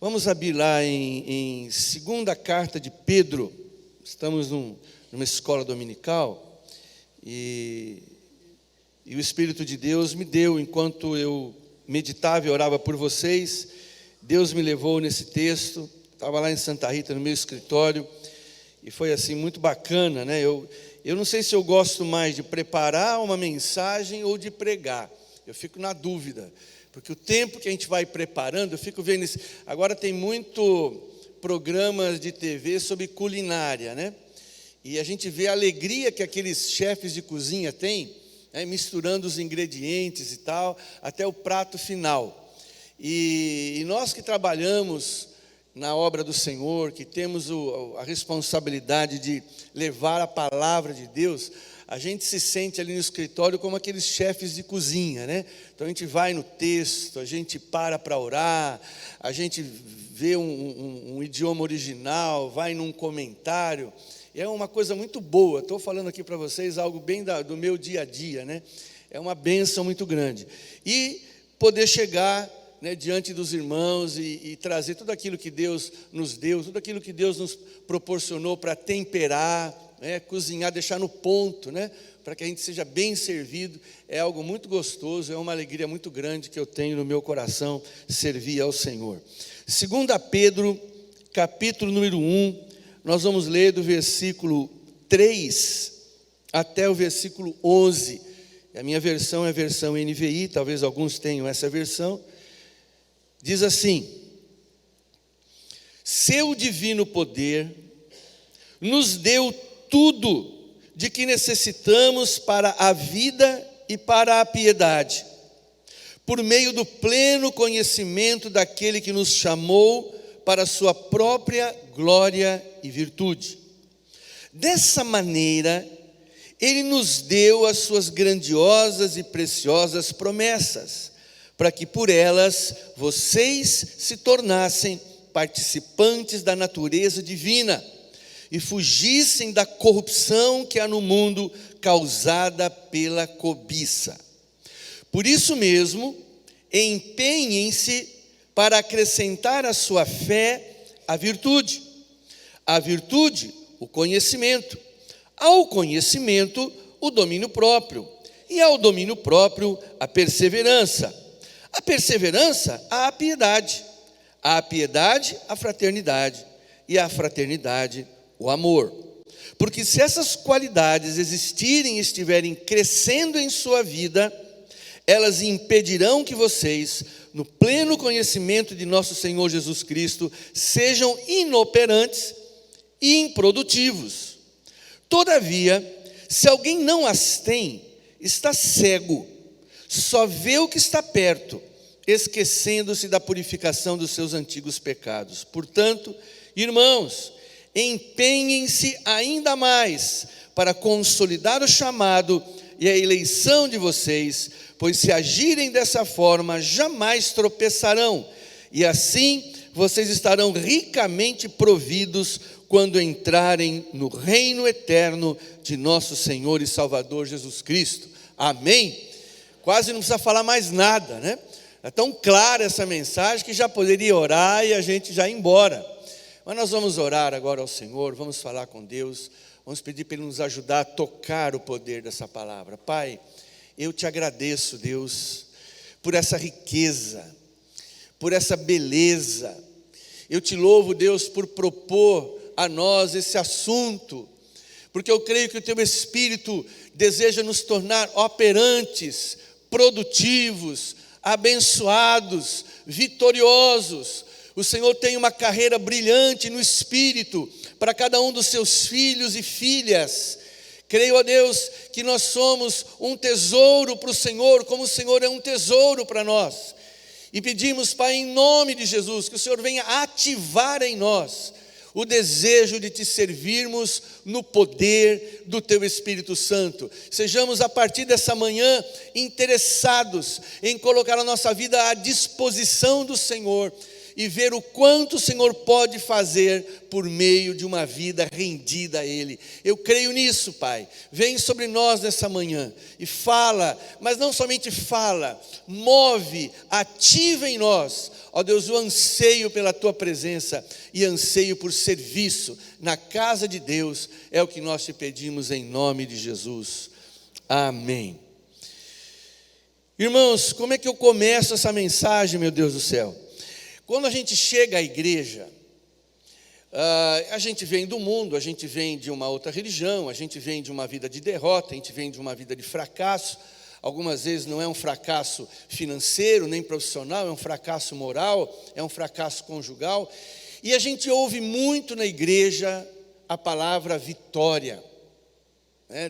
Vamos abrir lá em segunda carta de Pedro. Estamos numa escola dominical e o Espírito de Deus me deu, enquanto eu meditava e orava por vocês, Deus me levou nesse texto. Estava lá em Santa Rita, no meu escritório, e foi assim muito bacana, né? Eu não sei se eu gosto mais de preparar uma mensagem ou de pregar. Eu fico na dúvida, porque o tempo que a gente vai preparando, eu fico vendo isso. Agora tem muito programas de TV sobre culinária, né? E a gente vê a alegria que aqueles chefes de cozinha têm, né, misturando os ingredientes e tal, até o prato final. E nós que trabalhamos na obra do Senhor, que temos a responsabilidade de levar a palavra de Deus, a gente se sente ali no escritório como aqueles chefes de cozinha, né? Então a gente vai no texto, a gente para orar, a gente vê um idioma original, vai num comentário. É uma coisa muito boa. Estou falando aqui para vocês algo bem do meu dia a dia, né? É uma bênção muito grande. E poder chegar, né, diante dos irmãos e trazer tudo aquilo que Deus nos deu, tudo aquilo que Deus nos proporcionou para temperar, né, cozinhar, deixar no ponto, né, para que a gente seja bem servido. É algo muito gostoso, é uma alegria muito grande que eu tenho no meu coração servir ao Senhor. 2 Pedro, capítulo número 1, nós vamos ler do versículo 3 até o versículo 11. A minha versão é a versão NVI, talvez alguns tenham essa versão. Diz assim: seu divino poder nos deu tudo de que necessitamos para a vida e para a piedade, por meio do pleno conhecimento daquele que nos chamou para a sua própria glória e virtude. Dessa maneira, Ele nos deu as suas grandiosas e preciosas promessas, para que por elas vocês se tornassem participantes da natureza divina e fugissem da corrupção que há no mundo causada pela cobiça. Por isso mesmo, empenhem-se para acrescentar à sua fé a virtude, o conhecimento, ao conhecimento, o domínio próprio, e ao domínio próprio, a perseverança, a piedade, a fraternidade, e a fraternidade, o amor. Porque se essas qualidades existirem e estiverem crescendo em sua vida, elas impedirão que vocês, no pleno conhecimento de nosso Senhor Jesus Cristo, sejam inoperantes e improdutivos. Todavia, se alguém não as tem, está cego, só vê o que está perto, esquecendo-se da purificação dos seus antigos pecados. Portanto, irmãos, empenhem-se ainda mais para consolidar o chamado e a eleição de vocês, pois se agirem dessa forma, jamais tropeçarão, e assim vocês estarão ricamente providos quando entrarem no reino eterno de nosso Senhor e Salvador Jesus Cristo. Amém? Quase não precisa falar mais nada, né? É tão clara essa mensagem que já poderia orar e a gente já ir embora. Mas nós vamos orar agora ao Senhor, vamos falar com Deus, vamos pedir para Ele nos ajudar a tocar o poder dessa palavra. Pai, eu te agradeço, Deus, por essa riqueza, por essa beleza. Eu te louvo, Deus, por propor a nós esse assunto, porque eu creio que o Teu Espírito deseja nos tornar operantes, produtivos, abençoados, vitoriosos. O Senhor tem uma carreira brilhante no Espírito para cada um dos seus filhos e filhas. Creio, ó Deus, que nós somos um tesouro para o Senhor, como o Senhor é um tesouro para nós. E pedimos, Pai, em nome de Jesus, que o Senhor venha ativar em nós o desejo de Te servirmos no poder do Teu Espírito Santo. Sejamos a partir dessa manhã interessados em colocar a nossa vida à disposição do Senhor e ver o quanto o Senhor pode fazer por meio de uma vida rendida a Ele. Eu creio nisso, Pai. Vem sobre nós nessa manhã e fala, mas não somente fala, move, ativa em nós, ó Deus, o anseio pela Tua presença e anseio por serviço na casa de Deus. É o que nós te pedimos em nome de Jesus. Amém. Irmãos, como é que eu começo essa mensagem, meu Deus do céu? Quando a gente chega à igreja, a gente vem do mundo, a gente vem de uma outra religião, a gente vem de uma vida de derrota, a gente vem de uma vida de fracasso. Algumas vezes não é um fracasso financeiro, nem profissional, é um fracasso moral, é um fracasso conjugal. E a gente ouve muito na igreja a palavra vitória.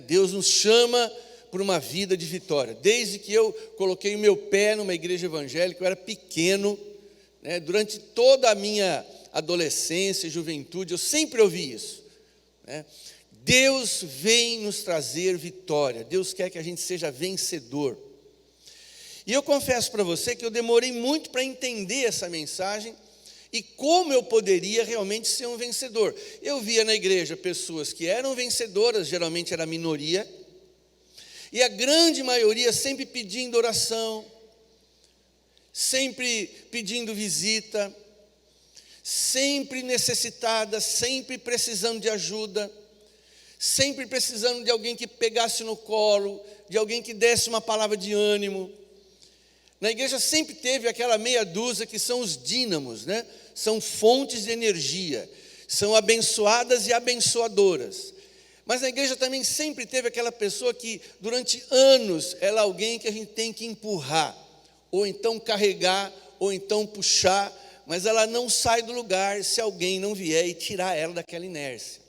Deus nos chama por uma vida de vitória. Desde que eu coloquei o meu pé numa igreja evangélica, eu era pequeno, durante toda a minha adolescência e juventude, eu sempre ouvi isso. Deus vem nos trazer vitória, Deus quer que a gente seja vencedor. E eu confesso para você que eu demorei muito para entender essa mensagem e como eu poderia realmente ser um vencedor. Eu via na igreja pessoas que eram vencedoras, geralmente era a minoria, e a grande maioria sempre pedindo oração, sempre pedindo visita, sempre necessitada, sempre precisando de ajuda, sempre precisando de alguém que pegasse no colo, de alguém que desse uma palavra de ânimo. Na igreja sempre teve aquela meia dúzia que são os dínamos, São fontes de energia, são abençoadas e abençoadoras. Mas na igreja também sempre teve aquela pessoa que durante anos ela é alguém que a gente tem que empurrar, ou então carregar, ou então puxar, mas ela não sai do lugar se alguém não vier e tirar ela daquela inércia.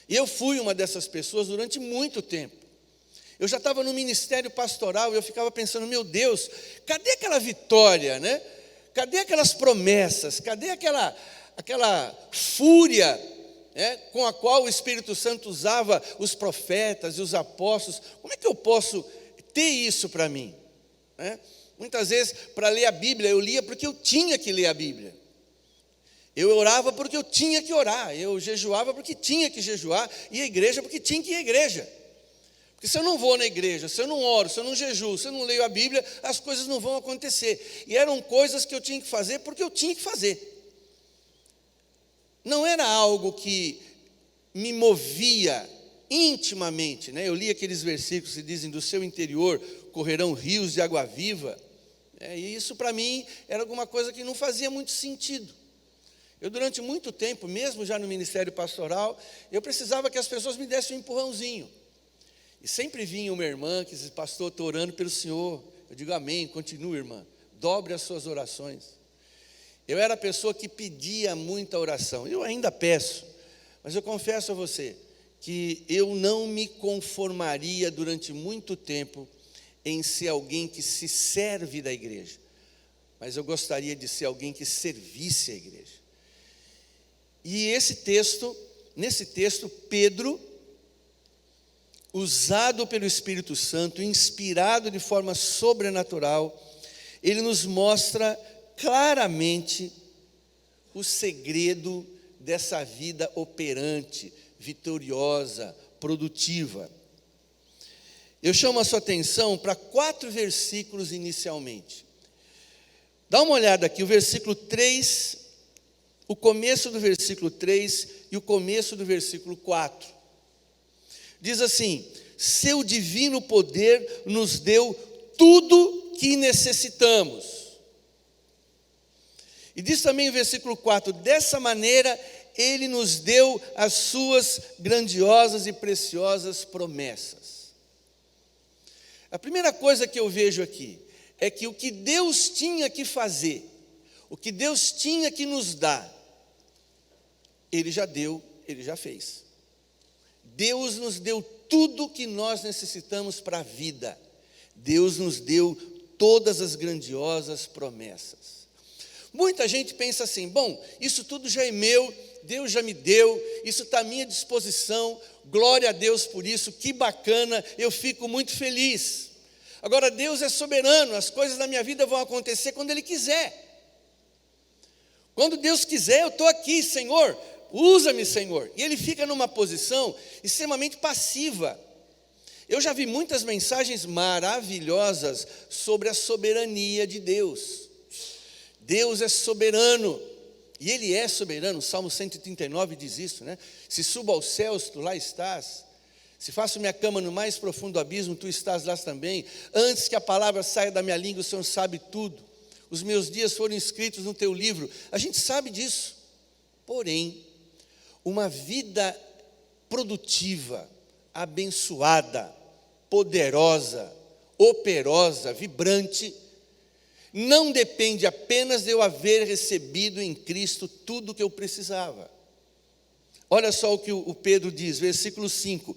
E eu fui uma dessas pessoas durante muito tempo. Eu já estava no ministério pastoral e eu ficava pensando, meu Deus, cadê aquela vitória, Cadê aquelas promessas? Cadê aquela fúria, com a qual o Espírito Santo usava os profetas e os apóstolos? Como é que eu posso ter isso para mim? Muitas vezes, para ler a Bíblia, eu lia porque eu tinha que ler a Bíblia. Eu orava porque eu tinha que orar. Eu jejuava porque tinha que jejuar. E a igreja porque tinha que ir à igreja. Porque se eu não vou na igreja, se eu não oro, se eu não jejuo, se eu não leio a Bíblia, as coisas não vão acontecer. E eram coisas que eu tinha que fazer porque eu tinha que fazer. Não era algo que me movia intimamente, Eu li aqueles versículos que dizem, do seu interior correrão rios de água viva. E isso para mim era alguma coisa que não fazia muito sentido. Eu durante muito tempo, mesmo já no ministério pastoral, eu precisava que as pessoas me dessem um empurrãozinho. E sempre vinha uma irmã que dizia, pastor, estou orando pelo senhor. Eu digo, amém, continue, irmã, dobre as suas orações. Eu era a pessoa que pedia muita oração, eu ainda peço, mas eu confesso a você, que eu não me conformaria durante muito tempo em ser alguém que se serve da igreja, mas eu gostaria de ser alguém que servisse a igreja. E nesse texto, Pedro, usado pelo Espírito Santo, inspirado de forma sobrenatural, ele nos mostra claramente o segredo dessa vida operante, vitoriosa, produtiva. Eu chamo a sua atenção para 4 versículos inicialmente. Dá uma olhada aqui, o versículo 3, o começo do versículo 3 e o começo do versículo 4. Diz assim, seu divino poder nos deu tudo que necessitamos. E diz também o versículo 4, dessa maneira ele nos deu as suas grandiosas e preciosas promessas. A primeira coisa que eu vejo aqui é que o que Deus tinha que fazer, o que Deus tinha que nos dar, Ele já deu, Ele já fez. Deus nos deu tudo que nós necessitamos para a vida. Deus nos deu todas as grandiosas promessas. Muita gente pensa assim, bom, isso tudo já é meu, Deus já me deu, isso está à minha disposição, glória a Deus por isso, que bacana, eu fico muito feliz. Agora Deus é soberano, as coisas da minha vida vão acontecer quando Ele quiser. Quando Deus quiser, eu estou aqui, Senhor, usa-me, Senhor. E ele fica numa posição extremamente passiva. Eu já vi muitas mensagens maravilhosas sobre a soberania de Deus. Deus é soberano, e Ele é soberano. O Salmo 139 diz isso, né? Se subo aos céus, tu lá estás. Se faço minha cama no mais profundo abismo, tu estás lá também. Antes que a palavra saia da minha língua, o Senhor sabe tudo. Os meus dias foram escritos no teu livro. A gente sabe disso. Porém, uma vida produtiva, abençoada, poderosa, operosa, vibrante, não depende apenas de eu haver recebido em Cristo tudo o que eu precisava. Olha só o que o Pedro diz, versículo 5.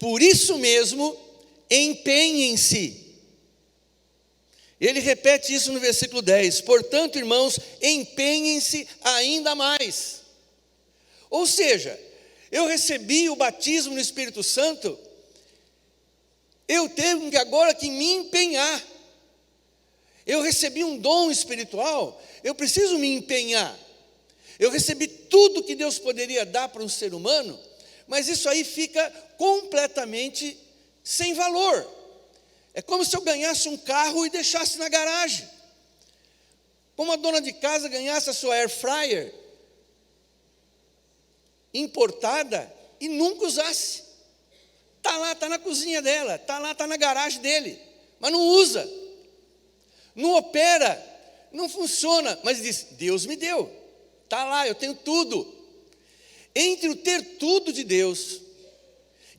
Por isso mesmo, empenhem-se. Ele repete isso no versículo 10. Portanto, irmãos, empenhem-se ainda mais. Ou seja, eu recebi o batismo no Espírito Santo, eu tenho agora que me empenhar. Eu recebi um dom espiritual, eu preciso me empenhar. Eu recebi tudo que Deus poderia dar para um ser humano, mas isso aí fica completamente sem valor. É como se eu ganhasse um carro e deixasse na garagem. Como a dona de casa ganhasse a sua air fryer importada e nunca usasse. Está lá, está na cozinha dela, está lá, está na garagem dele, mas não usa, não opera, não funciona, mas diz, Deus me deu, está lá, eu tenho tudo. Entre o ter tudo de Deus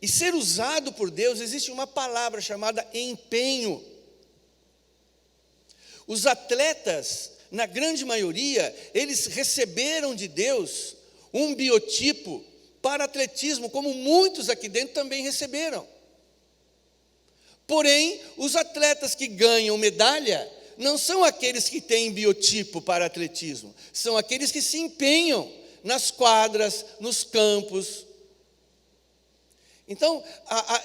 e ser usado por Deus, existe uma palavra chamada empenho. Os atletas, na grande maioria, eles receberam de Deus um biotipo para atletismo, como muitos aqui dentro também receberam. Porém, os atletas que ganham medalha não são aqueles que têm biotipo para atletismo, são aqueles que se empenham nas quadras, nos campos. Então,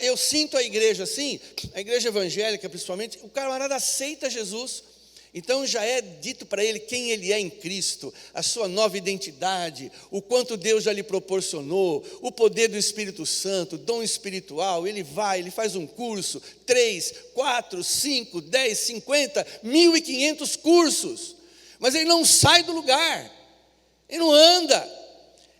eu sinto a igreja assim, a igreja evangélica principalmente, o camarada aceita Jesus, então já é dito para ele quem ele é em Cristo, a sua nova identidade, o quanto Deus já lhe proporcionou, o poder do Espírito Santo, dom espiritual. Ele vai, ele faz um curso, 3, 4, 5, 10, 50, 1.500 cursos, mas ele não sai do lugar, ele não anda,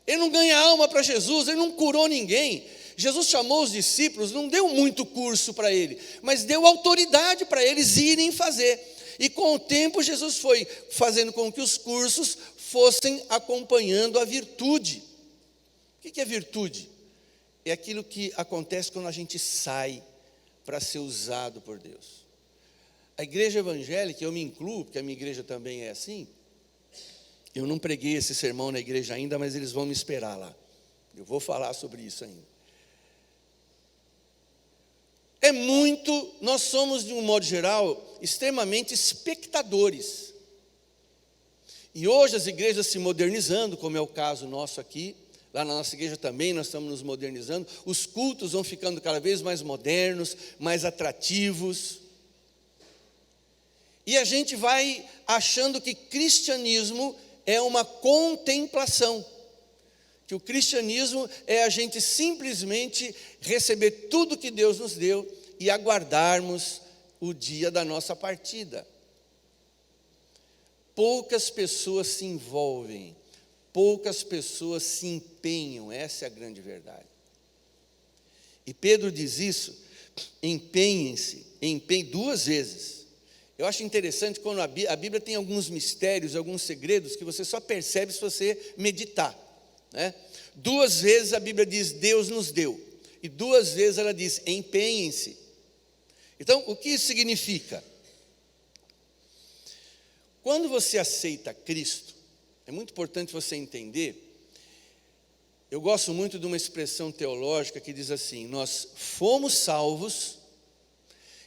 ele não ganha alma para Jesus, ele não curou ninguém. Jesus chamou os discípulos, não deu muito curso para ele, mas deu autoridade para eles irem fazer. E com o tempo Jesus foi fazendo com que os cursos fossem acompanhando a virtude. O que é virtude? É aquilo que acontece quando a gente sai para ser usado por Deus. A igreja evangélica, eu me incluo, porque a minha igreja também é assim. Eu não preguei esse sermão na igreja ainda, mas eles vão me esperar lá. Eu vou falar sobre isso ainda. Nós somos, de um modo geral, extremamente espectadores. E hoje as igrejas se modernizando, como é o caso nosso aqui, lá na nossa igreja também nós estamos nos modernizando, os cultos vão ficando cada vez mais modernos, mais atrativos. E a gente vai achando que cristianismo é uma contemplação, que o cristianismo é a gente simplesmente receber tudo que Deus nos deu e aguardarmos o dia da nossa partida. Poucas pessoas se envolvem, poucas pessoas se empenham, essa é a grande verdade. E Pedro diz isso, empenhem-se, duas vezes. Eu acho interessante quando a Bíblia tem alguns mistérios, alguns segredos que você só percebe se você meditar, né? 2 vezes a Bíblia diz, Deus nos deu, e 2 vezes ela diz, empenhem-se. Então, o que isso significa? Quando você aceita Cristo, é muito importante você entender, eu gosto muito de uma expressão teológica que diz assim, nós fomos salvos,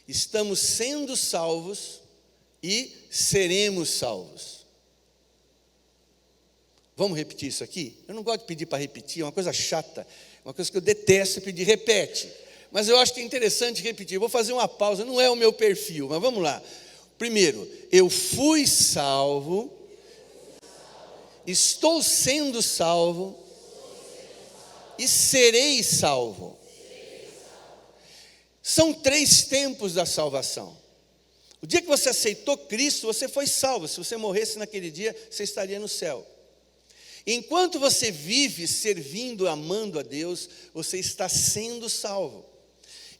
estamos sendo salvos e seremos salvos. Vamos repetir isso aqui? Eu não gosto de pedir para repetir, é uma coisa chata, uma coisa que eu detesto pedir, repete. Mas eu acho que é interessante repetir. Eu vou fazer uma pausa, não é o meu perfil, mas vamos lá. Primeiro, eu fui salvo, estou sendo salvo e serei salvo. São 3 tempos da salvação. O dia que você aceitou Cristo, você foi salvo. Se você morresse naquele dia, você estaria no céu. Enquanto você vive servindo, amando a Deus, você está sendo salvo.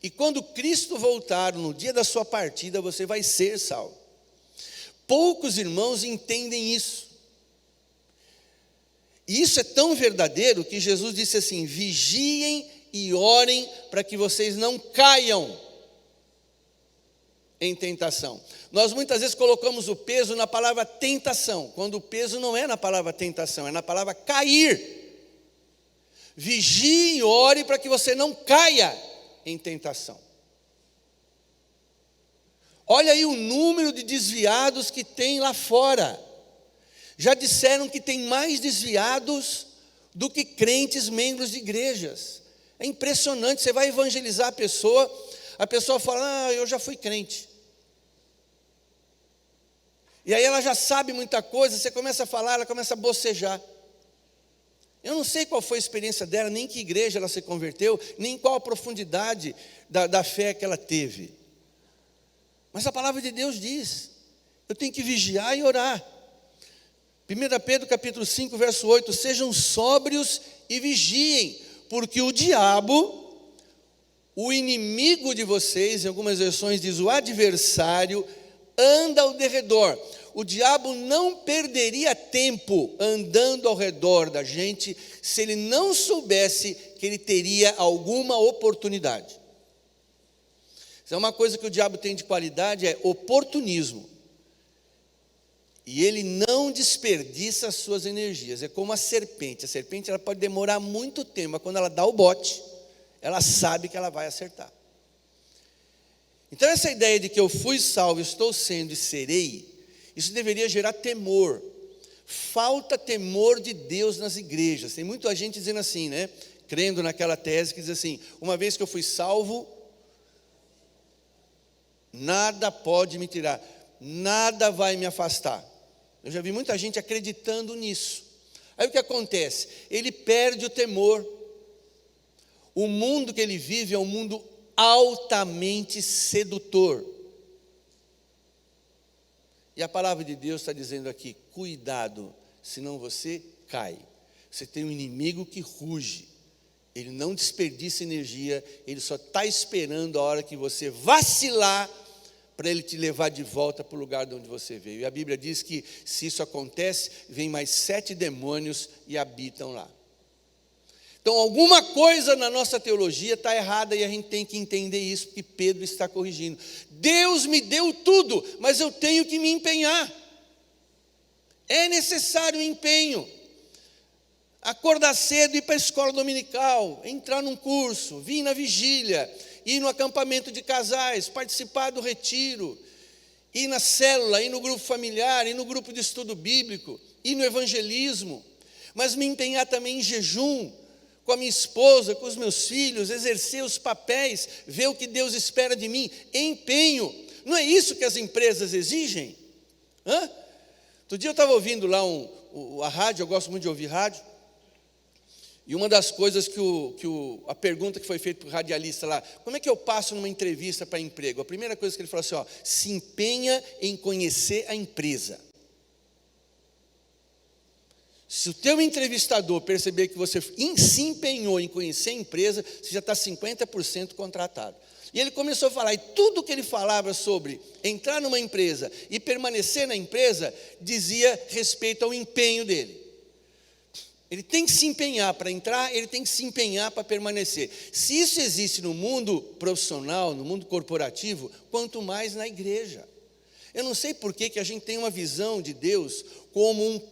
E quando Cristo voltar, no dia da sua partida, você vai ser salvo. Poucos irmãos entendem isso. E isso é tão verdadeiro que Jesus disse assim: vigiem e orem para que vocês não caiam em tentação. Nós muitas vezes colocamos o peso na palavra tentação, quando o peso não é na palavra tentação, é na palavra cair. Vigie e ore para que você não caia em tentação. Olha aí o número de desviados que tem lá fora. Já disseram que tem mais desviados do que crentes membros de igrejas. É impressionante, você vai evangelizar a pessoa fala: eu já fui crente. E aí ela já sabe muita coisa, você começa a falar, ela começa a bocejar. Eu não sei qual foi a experiência dela, nem que igreja ela se converteu, nem qual a profundidade da fé que ela teve. Mas a palavra de Deus diz: eu tenho que vigiar e orar. 1 Pedro capítulo 5, verso 8: sejam sóbrios e vigiem, porque o diabo, o inimigo de vocês, em algumas versões diz o adversário, anda ao derredor. O diabo não perderia tempo andando ao redor da gente se ele não soubesse que ele teria alguma oportunidade. Isso é uma coisa que o diabo tem de qualidade, é oportunismo. E ele não desperdiça as suas energias. É como a serpente. A serpente ela pode demorar muito tempo, mas quando ela dá o bote, ela sabe que ela vai acertar. Então essa ideia de que eu fui salvo, estou sendo e serei, isso deveria gerar temor. Falta temor de Deus nas igrejas. Tem muita gente dizendo assim, né? Crendo naquela tese que diz assim: uma vez que eu fui salvo, nada pode me tirar, nada vai me afastar. Eu já vi muita gente acreditando nisso. Aí o que acontece? Ele perde o temor. O mundo que ele vive é um mundo altamente sedutor. E a palavra de Deus está dizendo aqui: cuidado, senão você cai. Você tem um inimigo que ruge. Ele não desperdiça energia, ele só está esperando a hora que você vacilar para ele te levar de volta para o lugar de onde você veio. E a Bíblia diz que se isso acontece, vem mais 7 demônios e habitam lá. Então alguma coisa na nossa teologia está errada e a gente tem que entender isso, porque Pedro está corrigindo. Deus me deu tudo, mas eu tenho que me empenhar. É necessário empenho. Acordar cedo, ir para a escola dominical, entrar num curso, vir na vigília, ir no acampamento de casais, participar do retiro, ir na célula, ir no grupo familiar, ir no grupo de estudo bíblico, ir no evangelismo, mas me empenhar também em jejum, com a minha esposa, com os meus filhos, exercer os papéis, ver o que Deus espera de mim, empenho. Não é isso que as empresas exigem? Outro dia eu estava ouvindo lá a rádio, eu gosto muito de ouvir rádio, e uma das coisas a pergunta que foi feita para o radialista lá: como é que eu passo numa entrevista para emprego? A primeira coisa que ele falou assim: se empenha em conhecer a empresa. Se o teu entrevistador perceber que você se empenhou em conhecer a empresa, você já está 50% contratado. E ele começou a falar, e tudo que ele falava sobre entrar numa empresa e permanecer na empresa, dizia respeito ao empenho dele. Ele tem que se empenhar para entrar, ele tem que se empenhar para permanecer. Se isso existe no mundo profissional, no mundo corporativo, quanto mais na igreja. Eu não sei por que a gente tem uma visão de Deus como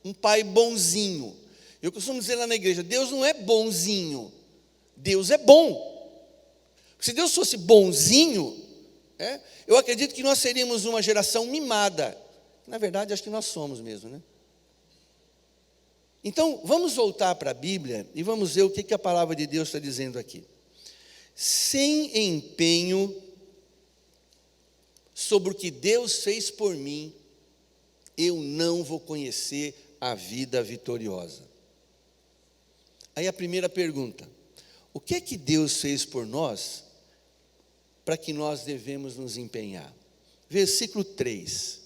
um pai bonzinho. Eu costumo dizer lá na igreja: Deus não é bonzinho, Deus é bom. Se Deus fosse bonzinho, eu acredito que nós seríamos uma geração mimada. Na verdade, acho que nós somos mesmo, né? Então, vamos voltar para a Bíblia e vamos ver o que a palavra de Deus está dizendo aqui. Sem empenho sobre o que Deus fez por mim, eu não vou conhecer a vida vitoriosa. Aí a primeira pergunta: o que é que Deus fez por nós para que nós devemos nos empenhar? Versículo 3.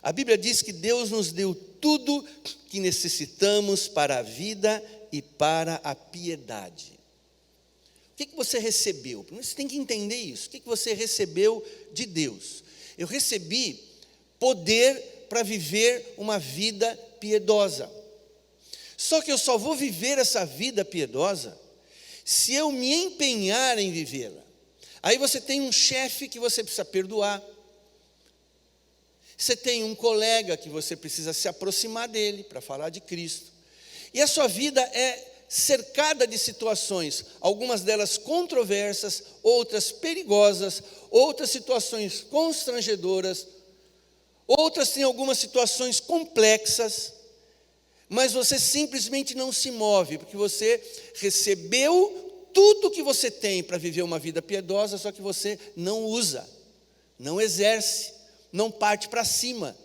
A Bíblia diz que Deus nos deu tudo que necessitamos para a vida e para a piedade. O que você recebeu? Primeiro você tem que entender isso. O que você recebeu de Deus? Eu recebi poder para viver uma vida piedosa. Só que eu só vou viver essa vida piedosa se eu me empenhar em vivê-la. Aí você tem um chefe que você precisa perdoar. Você tem um colega que você precisa se aproximar dele para falar de Cristo. E a sua vida é cercada de situações, algumas delas controversas, outras perigosas, outras situações constrangedoras, outras têm algumas situações complexas, mas você simplesmente não se move, porque você recebeu tudo que você tem para viver uma vida piedosa, só que você não usa, não exerce, não parte para cima.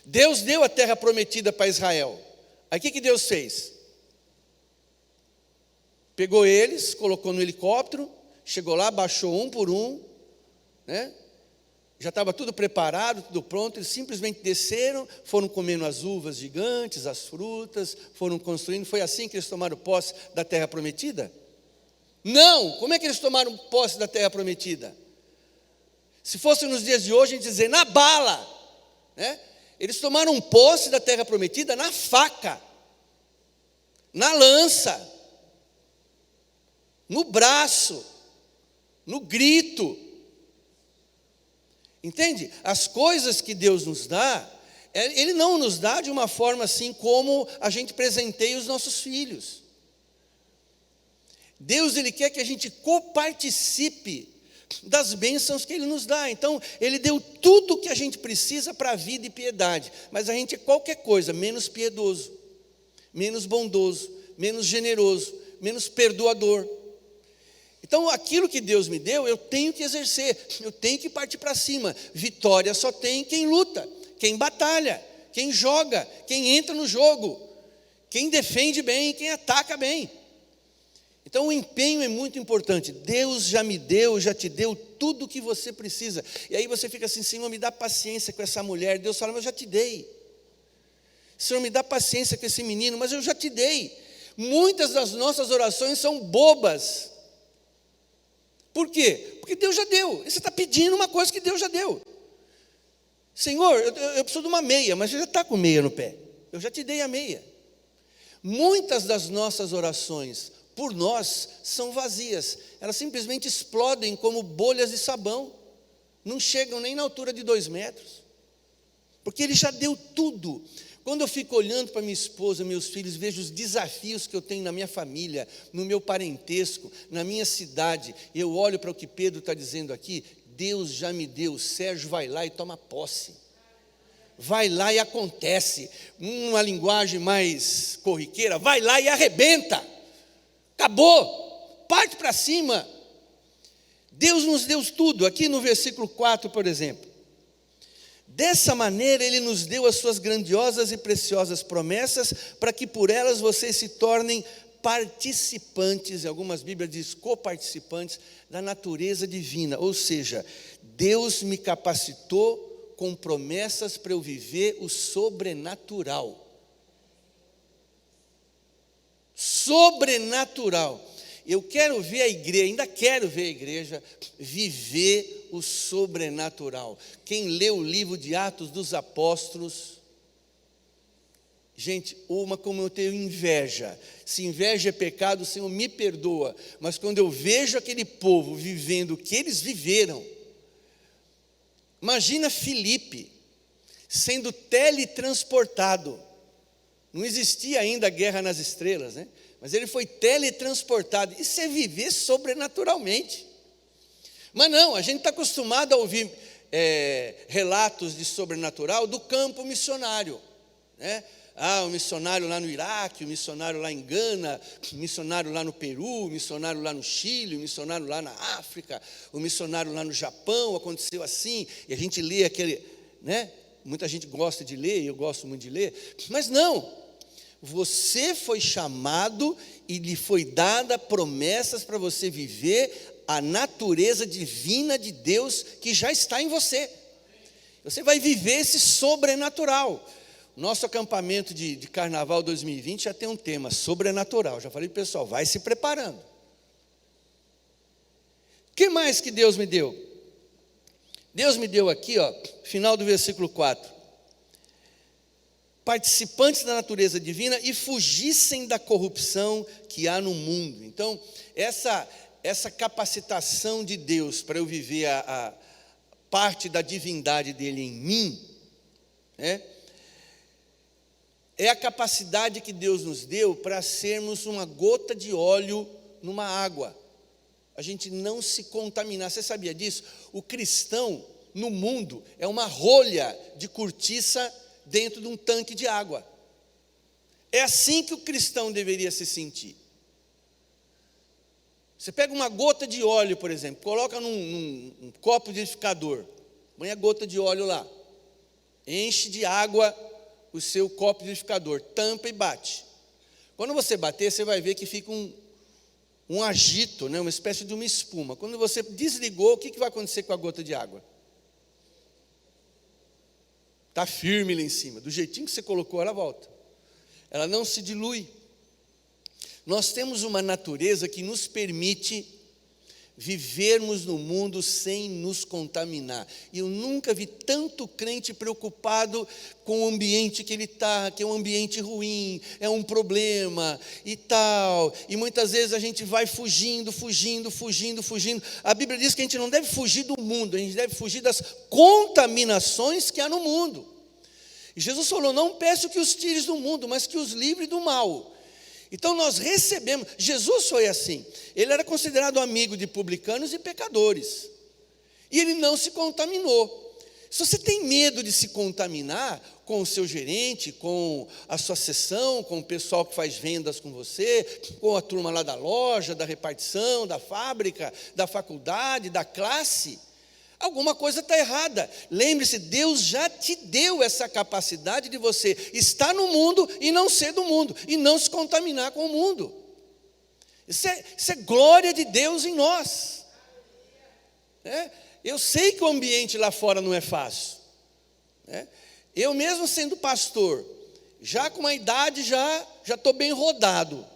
Deus deu a terra prometida para Israel. Aí o que Deus fez? Pegou eles, colocou no helicóptero, chegou lá, baixou um por um, né? Já estava tudo preparado, tudo pronto, eles simplesmente desceram, foram comendo as uvas gigantes, as frutas, foram construindo. Foi assim que eles tomaram posse da terra prometida? Não! Como é que eles tomaram posse da terra prometida? Se fosse nos dias de hoje, a gente dizer, na bala, né? Eles tomaram posse da terra prometida na faca, na lança, no braço, no grito. Entende? As coisas que Deus nos dá, Ele não nos dá de uma forma assim como a gente presenteia os nossos filhos. Deus, Ele quer que a gente coparticipe das bênçãos que Ele nos dá. Então, Ele deu tudo o que a gente precisa para a vida e piedade, mas a gente é qualquer coisa menos piedoso, menos bondoso, menos generoso, menos perdoador. Então, aquilo que Deus me deu, eu tenho que exercer, eu tenho que partir para cima. Vitória só tem quem luta, quem batalha, quem joga, quem entra no jogo, quem defende bem, quem ataca bem. Então, o empenho é muito importante. Deus já me deu, já te deu tudo o que você precisa. E aí você fica assim, Senhor, me dá paciência com essa mulher. Deus fala, mas eu já te dei. Senhor, me dá paciência com esse menino, mas eu já te dei. Muitas das nossas orações são bobas. Por quê? Porque Deus já deu. Você está pedindo uma coisa que Deus já deu. Senhor, eu preciso de uma meia, mas você já está com meia no pé. Eu já te dei a meia. Muitas das nossas orações por nós são vazias. Elas simplesmente explodem como bolhas de sabão. Não chegam nem na altura de 2 metros. Porque Ele já deu tudo. Quando eu fico olhando para minha esposa, meus filhos, vejo os desafios que eu tenho na minha família, no meu parentesco, na minha cidade, e eu olho para o que Pedro está dizendo aqui, Deus já me deu, Sérgio vai lá e toma posse. Vai lá e acontece. Uma linguagem mais corriqueira, vai lá e arrebenta. Acabou, parte para cima. Deus nos deu tudo. Aqui no versículo 4, por exemplo. Dessa maneira Ele nos deu as suas grandiosas e preciosas promessas, para que por elas vocês se tornem participantes, em algumas Bíblias diz coparticipantes, da natureza divina. Ou seja, Deus me capacitou com promessas para eu viver o sobrenatural. Sobrenatural. Eu quero ver a igreja, ainda quero ver a igreja viver o sobrenatural. Quem lê o livro de Atos dos Apóstolos, gente, como eu tenho inveja. Se inveja é pecado, o Senhor me perdoa. Mas quando eu vejo aquele povo vivendo o que eles viveram, imagina Filipe sendo teletransportado. Não existia ainda a guerra nas estrelas, né? Mas ele foi teletransportado. Isso é viver sobrenaturalmente. Mas não, a gente está acostumado a ouvir relatos de sobrenatural do campo missionário, né? O missionário lá no Iraque, o missionário lá em Gana, o missionário lá no Peru, o missionário lá no Chile, o missionário lá na África, o missionário lá no Japão, aconteceu assim, e a gente lê aquele, né? Muita gente gosta de ler, eu gosto muito de ler, mas não. Você foi chamado e lhe foi dada promessas para você viver a natureza divina de Deus que já está em você. Você vai viver esse sobrenatural. Nosso acampamento de Carnaval 2020 já tem um tema, sobrenatural. Já falei para o pessoal, vai se preparando. O que mais que Deus me deu? Deus me deu aqui, final do versículo 4. Participantes da natureza divina e fugissem da corrupção que há no mundo. Então, essa capacitação de Deus para eu viver a parte da divindade dele em mim, é a capacidade que Deus nos deu para sermos uma gota de óleo numa água. A gente não se contaminar. Você sabia disso? O cristão, no mundo, é uma rolha de cortiça dentro de um tanque de água. É assim que o cristão deveria se sentir. Você pega uma gota de óleo, por exemplo, coloca num copo umidificador, põe a gota de óleo lá, enche de água o seu copo umidificador, tampa e bate. Quando você bater, você vai ver que fica um agito, uma espécie de uma espuma. Quando você desligou, o que vai acontecer com a gota de água? Está firme lá em cima, do jeitinho que você colocou, ela volta. Ela não se dilui. Nós temos uma natureza que nos permite vivermos no mundo sem nos contaminar. E eu nunca vi tanto crente preocupado com o ambiente que ele está, que é um ambiente ruim, é um problema e tal. E muitas vezes a gente vai fugindo. A Bíblia diz que a gente não deve fugir do mundo, a gente deve fugir das contaminações que há no mundo. E Jesus falou, não peço que os tires do mundo, mas que os livre do mal. Então nós recebemos, Jesus foi assim, ele era considerado amigo de publicanos e pecadores, e ele não se contaminou. Se você tem medo de se contaminar com o seu gerente, com a sua seção, com o pessoal que faz vendas com você, com a turma lá da loja, da repartição, da fábrica, da faculdade, da classe, alguma coisa está errada. Lembre-se, Deus já te deu essa capacidade de você estar no mundo e não ser do mundo, e não se contaminar com o mundo. Isso é glória de Deus em nós. Eu sei que o ambiente lá fora não é fácil. Eu mesmo sendo pastor, já com uma idade, já estou bem rodado.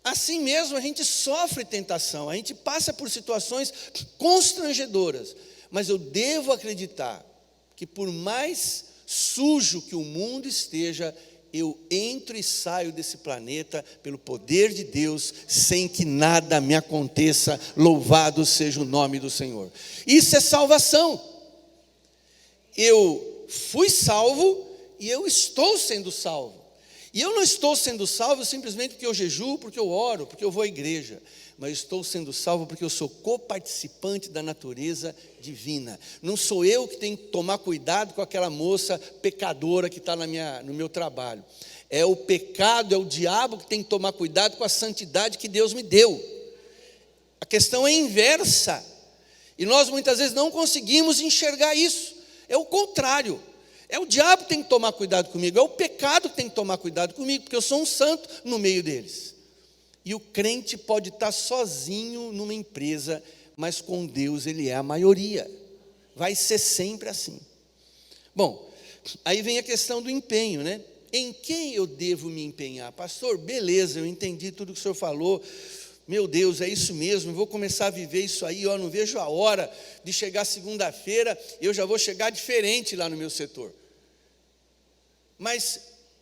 Assim mesmo a gente sofre tentação, a gente passa por situações constrangedoras, mas eu devo acreditar que por mais sujo que o mundo esteja, eu entro e saio desse planeta pelo poder de Deus, sem que nada me aconteça, louvado seja o nome do Senhor. Isso é salvação. Eu fui salvo e eu estou sendo salvo. E eu não estou sendo salvo simplesmente porque eu jejuo, porque eu oro, porque eu vou à igreja. Mas estou sendo salvo porque eu sou coparticipante da natureza divina. Não sou eu que tenho que tomar cuidado com aquela moça pecadora que está no meu trabalho. É o pecado, é o diabo que tem que tomar cuidado com a santidade que Deus me deu. A questão é inversa. E nós muitas vezes não conseguimos enxergar isso. É o contrário. É o diabo que tem que tomar cuidado comigo, é o pecado que tem que tomar cuidado comigo, porque eu sou um santo no meio deles. E o crente pode estar sozinho numa empresa, mas com Deus ele é a maioria. Vai ser sempre assim. Bom, aí vem a questão do empenho, Em quem eu devo me empenhar? Pastor, beleza, eu entendi tudo que o senhor falou. Meu Deus, é isso mesmo, eu vou começar a viver isso aí, não vejo a hora de chegar segunda-feira, eu já vou chegar diferente lá no meu setor. Mas,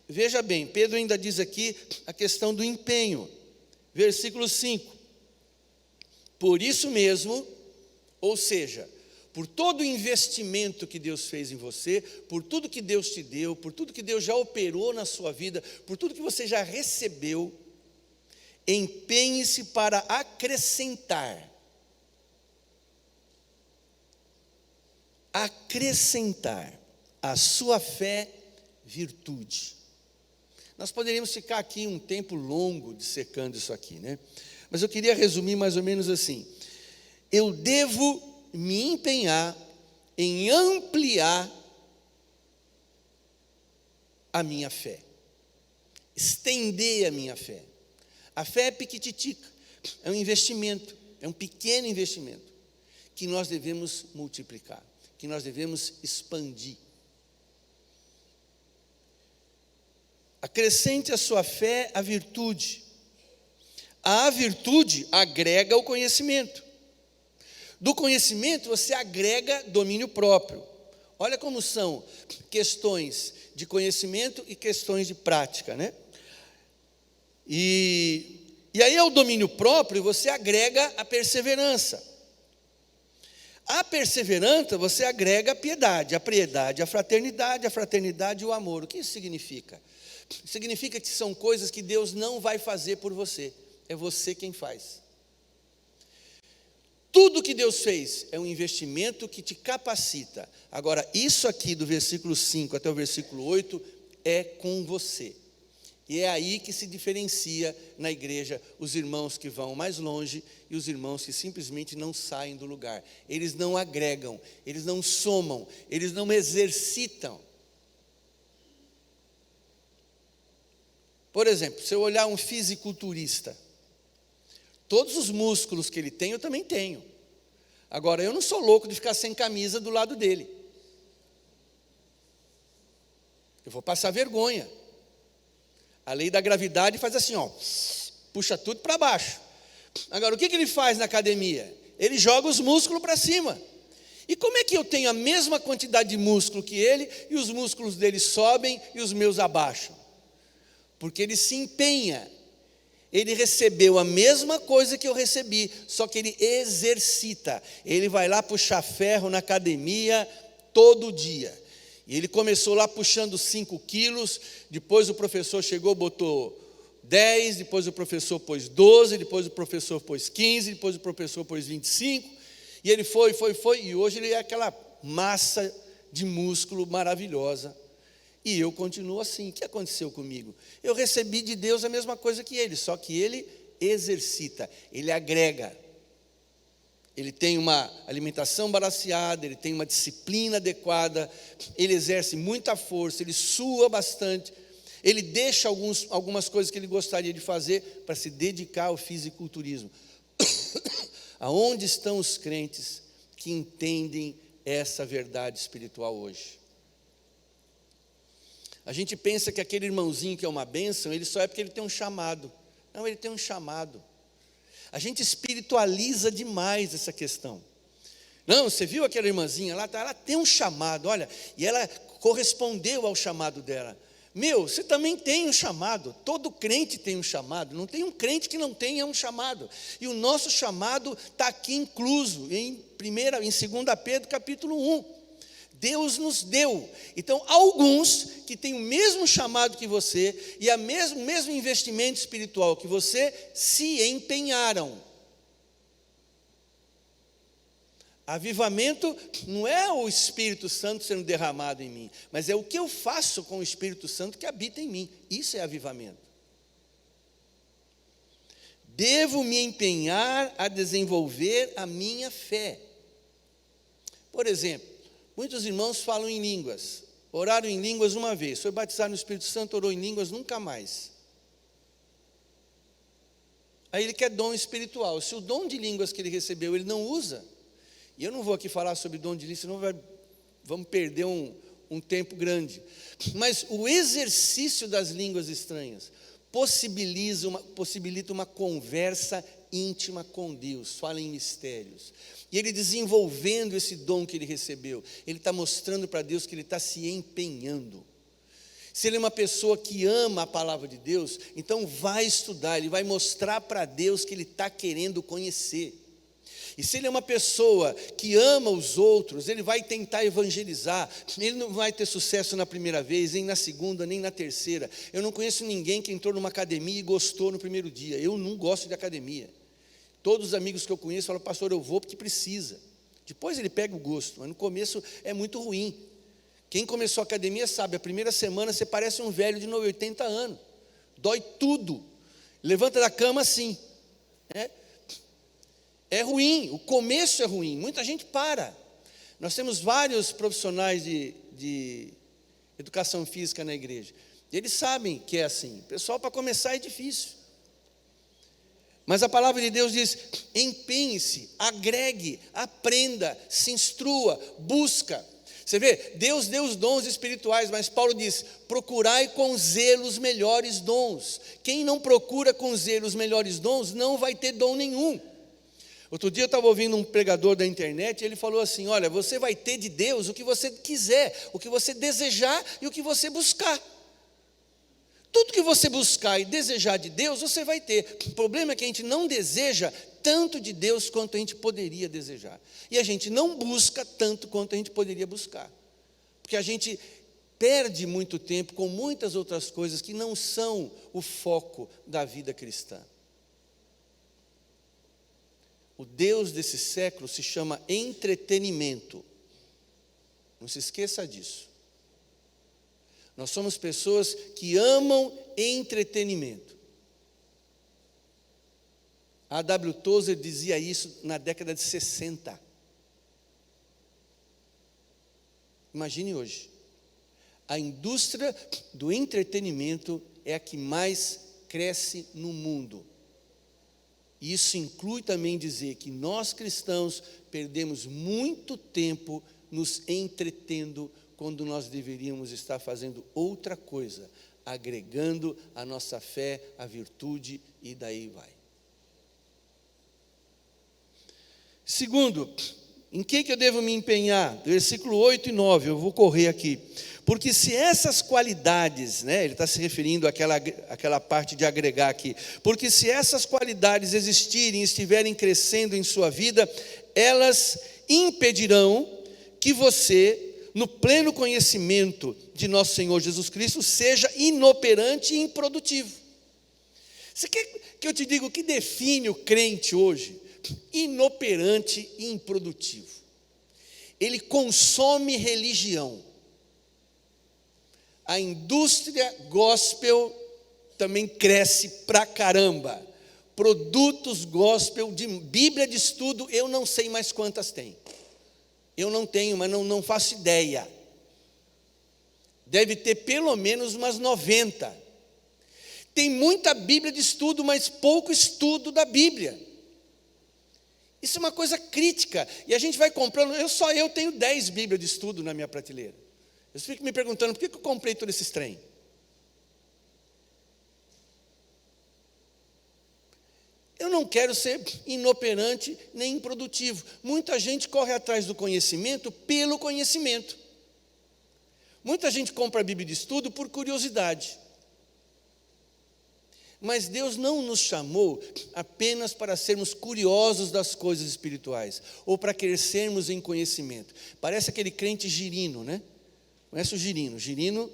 veja bem, Pedro ainda diz aqui a questão do empenho. Versículo 5. Por isso mesmo, ou seja, por todo o investimento que Deus fez em você, por tudo que Deus te deu, por tudo que Deus já operou na sua vida, por tudo que você já recebeu, empenhe-se para acrescentar à sua fé virtude. Nós poderíamos ficar aqui um tempo longo dissecando isso aqui, Mas eu queria resumir mais ou menos assim: eu devo me empenhar em ampliar a minha fé. Estender a minha fé. A fé é piquititica, é um investimento, é um pequeno investimento que nós devemos multiplicar, que nós devemos expandir. Acrescente à sua fé a virtude. A virtude agrega o conhecimento. Do conhecimento você agrega domínio próprio. Olha como são questões de conhecimento e questões de prática, né? E aí ao domínio próprio você agrega a perseverança. A perseverança você agrega a piedade, a fraternidade e o amor. O que isso significa? Significa que são coisas que Deus não vai fazer por você, é você quem faz. Tudo que Deus fez é um investimento que te capacita. Agora, isso aqui do versículo 5 até o versículo 8 é com você. E é aí que se diferencia na igreja os irmãos que vão mais longe e os irmãos que simplesmente não saem do lugar. Eles não agregam, eles não somam, eles não exercitam. Por exemplo, se eu olhar um fisiculturista, todos os músculos que ele tem, eu também tenho. Agora, eu não sou louco de ficar sem camisa do lado dele. Eu vou passar vergonha. A lei da gravidade faz assim, ó, puxa tudo para baixo. Agora, o que ele faz na academia? Ele joga os músculos para cima. E como é que eu tenho a mesma quantidade de músculo que ele, e os músculos dele sobem e os meus abaixam? Porque ele se empenha. Ele recebeu a mesma coisa que eu recebi, só que ele exercita. Ele vai lá puxar ferro na academia todo dia. E ele começou lá puxando 5 quilos, depois o professor chegou, botou 10, depois o professor pôs 12, depois o professor pôs 15, depois o professor pôs 25, e ele foi, e hoje ele é aquela massa de músculo maravilhosa. E eu continuo assim. O que aconteceu comigo? Eu recebi de Deus a mesma coisa que ele, só que ele exercita, ele agrega. Ele tem uma alimentação balanceada, ele tem uma disciplina adequada, ele exerce muita força, ele sua bastante, ele deixa algumas coisas que ele gostaria de fazer para se dedicar ao fisiculturismo. Aonde estão os crentes que entendem essa verdade espiritual hoje? A gente pensa que aquele irmãozinho que é uma bênção, ele só é porque ele tem um chamado. Não, ele tem um chamado. A gente espiritualiza demais essa questão. Não, você viu aquela irmãzinha lá? Ela tem um chamado, olha, e ela correspondeu ao chamado dela. Meu, você também tem um chamado. Todo crente tem um chamado. Não tem um crente que não tenha um chamado. E o nosso chamado está aqui incluso em 2 Pedro capítulo 1. Deus nos deu. Então, alguns que têm o mesmo chamado que você e o mesmo investimento espiritual que você se empenharam. Avivamento não é o Espírito Santo sendo derramado em mim, mas é o que eu faço com o Espírito Santo que habita em mim. Isso é avivamento. Devo me empenhar a desenvolver a minha fé. Por exemplo, muitos irmãos falam em línguas, oraram em línguas uma vez, foi batizado no Espírito Santo, orou em línguas nunca mais. Aí ele quer dom espiritual. Se o dom de línguas que ele recebeu, ele não usa, e eu não vou aqui falar sobre dom de línguas, senão vamos perder um tempo grande. Mas o exercício das línguas estranhas possibilita uma conversa íntima com Deus, fala em mistérios. E ele desenvolvendo esse dom que ele recebeu, ele está mostrando para Deus que ele está se empenhando. Se ele é uma pessoa que ama a palavra de Deus, então vai estudar, ele vai mostrar para Deus que ele está querendo conhecer. E se ele é uma pessoa que ama os outros, ele vai tentar evangelizar. Ele não vai ter sucesso na primeira vez, nem na segunda, nem na terceira. Eu não conheço ninguém que entrou numa academia e gostou no primeiro dia. Eu não gosto de academia. Todos os amigos que eu conheço falam, pastor, eu vou porque precisa. Depois ele pega o gosto, mas no começo é muito ruim. Quem começou a academia sabe, a primeira semana você parece um velho de 80 anos. Dói tudo. Levanta da cama assim. É ruim, o começo é ruim, muita gente para. Nós temos vários profissionais de educação física na igreja. Eles sabem que é assim. Pessoal, para começar é difícil. Mas a palavra de Deus diz: empenhe-se, agregue, aprenda, se instrua, busca. Você vê, Deus deu os dons espirituais, mas Paulo diz: procurai com zelo os melhores dons. Quem não procura com zelo os melhores dons, não vai ter dom nenhum. Outro dia eu estava ouvindo um pregador da internet, e ele falou assim: olha, você vai ter de Deus o que você quiser, o que você desejar e o que você buscar. Tudo que você buscar e desejar de Deus, você vai ter. O problema é que a gente não deseja tanto de Deus quanto a gente poderia desejar. E a gente não busca tanto quanto a gente poderia buscar. Porque a gente perde muito tempo com muitas outras coisas que não são o foco da vida cristã. O Deus desse século se chama entretenimento. Não se esqueça disso. Nós somos pessoas que amam entretenimento. A W. Tozer dizia isso na década de 60. Imagine hoje. A indústria do entretenimento é a que mais cresce no mundo. E isso inclui também dizer que nós cristãos perdemos muito tempo nos entretendo quando nós deveríamos estar fazendo outra coisa, agregando a nossa fé, a virtude, e daí vai. Segundo, em que eu devo me empenhar? Versículo 8 e 9, eu vou correr aqui. Porque se essas qualidades, ele está se referindo àquela parte de agregar aqui, porque se essas qualidades existirem e estiverem crescendo em sua vida, elas impedirão que você, no pleno conhecimento de nosso Senhor Jesus Cristo, seja inoperante e improdutivo. Você quer que eu te diga o que define o crente hoje? Inoperante e improdutivo. Ele consome religião. A indústria gospel também cresce pra caramba. Produtos gospel, de Bíblia de estudo, eu não sei mais quantas tem. Eu não tenho, mas não faço ideia. Deve ter pelo menos umas 90. Tem muita Bíblia de estudo, mas pouco estudo da Bíblia. Isso é uma coisa crítica. E a gente vai comprando, eu tenho 10 Bíblias de estudo na minha prateleira. Eu fico me perguntando, por que eu comprei todos esses trem? Eu não quero ser inoperante nem improdutivo. Muita gente corre atrás do conhecimento pelo conhecimento. Muita gente compra a Bíblia de estudo por curiosidade. Mas Deus não nos chamou apenas para sermos curiosos das coisas espirituais, ou para crescermos em conhecimento. Parece aquele crente girino, né? Conhece o girino? O girino,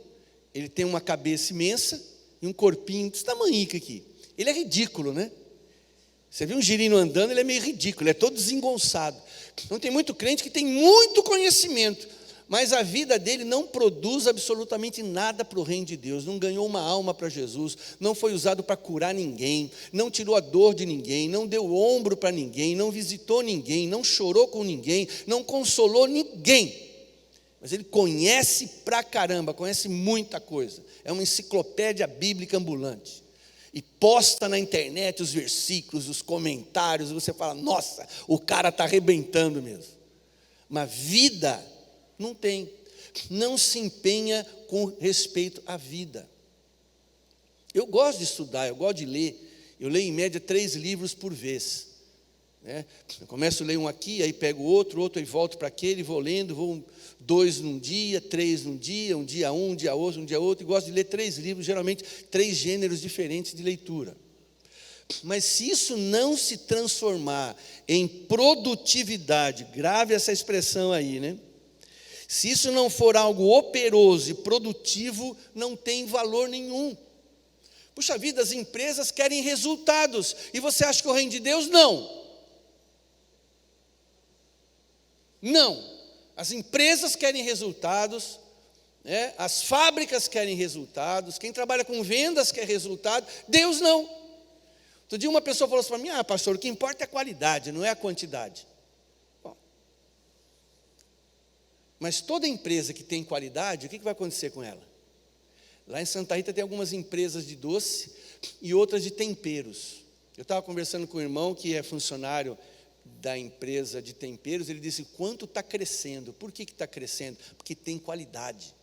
ele tem uma cabeça imensa e um corpinho desse tamanho aqui. Ele é ridículo, né? Você viu um girino andando, ele é meio ridículo, ele é todo desengonçado. Então tem muito crente que tem muito conhecimento, mas a vida dele não produz absolutamente nada para o reino de Deus. Não ganhou uma alma para Jesus, não foi usado para curar ninguém, não tirou a dor de ninguém, não deu ombro para ninguém, não visitou ninguém, não chorou com ninguém, não consolou ninguém. Mas ele conhece pra caramba, conhece muita coisa. É uma enciclopédia bíblica ambulante. E posta na internet os versículos, os comentários, e você fala, nossa, o cara está arrebentando mesmo. Mas vida não tem. Não se empenha com respeito à vida. Eu gosto de estudar, eu gosto de ler. Eu leio em média 3 livros por vez. Eu começo a ler um aqui, aí pego outro e volto para aquele, vou lendo, vou 2 num dia, 3 num dia, um dia outro, e gosto de ler 3 livros, geralmente 3 gêneros diferentes de leitura. Mas se isso não se transformar em produtividade, grave essa expressão aí, né? Se isso não for algo operoso e produtivo, não tem valor nenhum. Puxa vida, as empresas querem resultados, e você acha que o reino de Deus não? Não, as empresas querem resultados, as fábricas querem resultados, quem trabalha com vendas quer resultado, Deus não. Outro dia uma pessoa falou assim para mim, pastor, o que importa é a qualidade, não é a quantidade. Bom, Mas toda empresa que tem qualidade, o que vai acontecer com ela? Lá em Santa Rita tem algumas empresas de doce e outras de temperos. Eu estava conversando com um irmão que é funcionário da empresa de temperos, ele disse, quanto está crescendo? Por que está crescendo? Porque tem qualidade.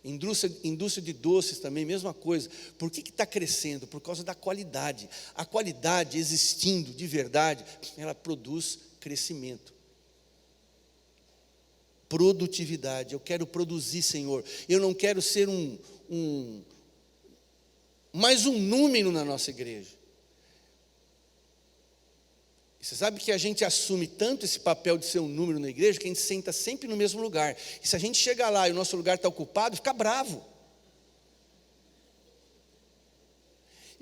Indústria de doces também, mesma coisa. Por que está crescendo? Por causa da qualidade. A qualidade existindo de verdade, ela produz crescimento. Produtividade. Eu quero produzir, Senhor. Eu não quero ser mais um número na nossa igreja. E você sabe que a gente assume tanto esse papel de ser um número na igreja, que a gente senta sempre no mesmo lugar. E se a gente chegar lá e o nosso lugar está ocupado, fica bravo.